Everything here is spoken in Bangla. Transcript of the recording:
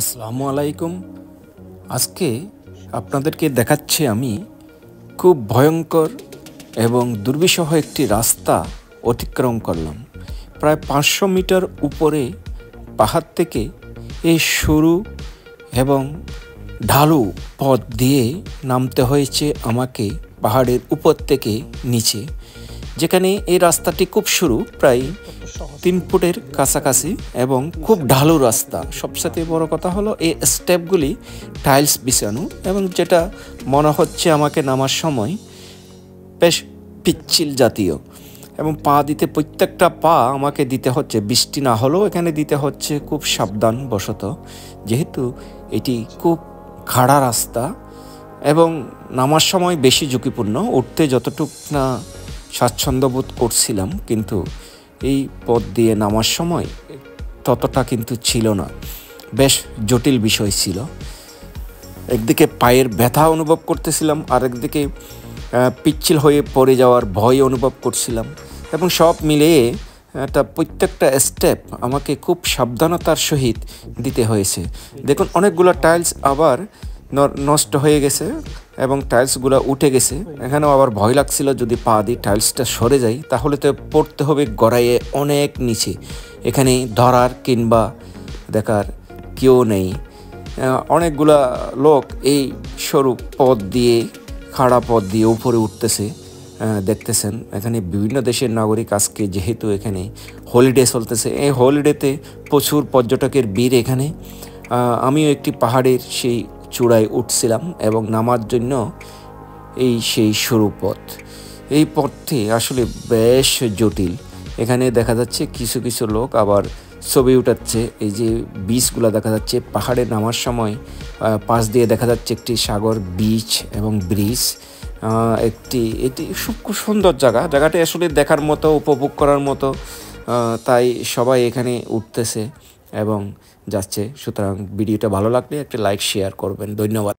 আসসালামু আলাইকুম। আজকে আপনাদেরকে দেখাচ্ছি আমি খুব ভয়ঙ্কর এবং দুর্বিষহ একটি রাস্তা অতিক্রম করলাম। প্রায় 500 মিটার উপরে পাহাড় থেকে এই সরু এবং ঢালু পথ দিয়ে নামতে হয়েছে আমাকে পাহাড়ের উপর থেকে নিচে, যেখানে এই রাস্তাটি খুব সরু, প্রায় 3 ফুটের কাছাকাছি এবং খুব ঢালু রাস্তা। সবসাথে বড় কথা হলো এই স্টেপগুলি টাইলস বিছানো, এবং যেটা মনে হচ্ছে আমাকে নামার সময় বেশ পিচ্ছিল জাতীয়, এবং পা দিতে প্রত্যেকটা পা আমাকে দিতে হচ্ছে, বৃষ্টি না হলেও এখানে দিতে হচ্ছে খুব সাবধানবশত, যেহেতু এটি খুব খাড়া রাস্তা এবং নামার সময় বেশি ঝুঁকিপূর্ণ। উঠতে যতটুক না স্বাচ্ছন্দ্য বোধ করছিলাম, কিন্তু এই পথ দিয়ে নামার সময় ততটা কিন্তু ছিল না, বেশ জটিল বিষয় ছিল। একদিকে পায়ের ব্যথা অনুভব করতেছিলাম, আর একদিকে পিচ্ছিল হয়ে পড়ে যাওয়ার ভয় অনুভব করছিলাম, এবং সব মিলিয়ে প্রত্যেকটা স্টেপ আমাকে খুব সাবধানতার সহিত দিতে হয়েছে। দেখুন, অনেকগুলো টাইলস আবার নষ্ট হয়ে গেছে এবং টাইলসগুলো উঠে গেছে। এখানেও আবার ভয় লাগছিল, যদি পা দিয়ে টাইলসটা সরে যায় তাহলে তো পড়তে হবে গড়াইয়ে অনেক নিচে, এখানে ধরার কিংবা দেখার কেউ নেই। অনেকগুলা লোক এই সরু পথ দিয়ে, খাড়া পথ দিয়ে উপরে উঠতেছে, দেখতেছেন। এখানে বিভিন্ন দেশের নাগরিক আজকে, যেহেতু এখানে হলিডে চলতেছে, এই হলিডেতে প্রচুর পর্যটকের ভিড় এখানে। আমিও একটি পাহাড়ের সেই চূড়ায় উঠছিলাম এবং নামার জন্য সেই সরু পথ। এই পথটি আসলে বেশ জটিল। এখানে দেখা যাচ্ছে কিছু কিছু লোক আবার ছবি উঠাচ্ছে। এই যে বিচগুলো দেখা যাচ্ছে পাহাড়ে নামার সময়, পাশ দিয়ে দেখা যাচ্ছে একটি সাগর, বিচ এবং ব্রিজ। এটি খুব সুন্দর জায়গাটি আসলে দেখার মতো, উপভোগ করার মতো। তাই সবাই এখানে উঠতেছে এবং যাচ্ছে। সুতরাং ভিডিওটা ভালো লাগলে একটা লাইক শেয়ার করবেন। ধন্যবাদ।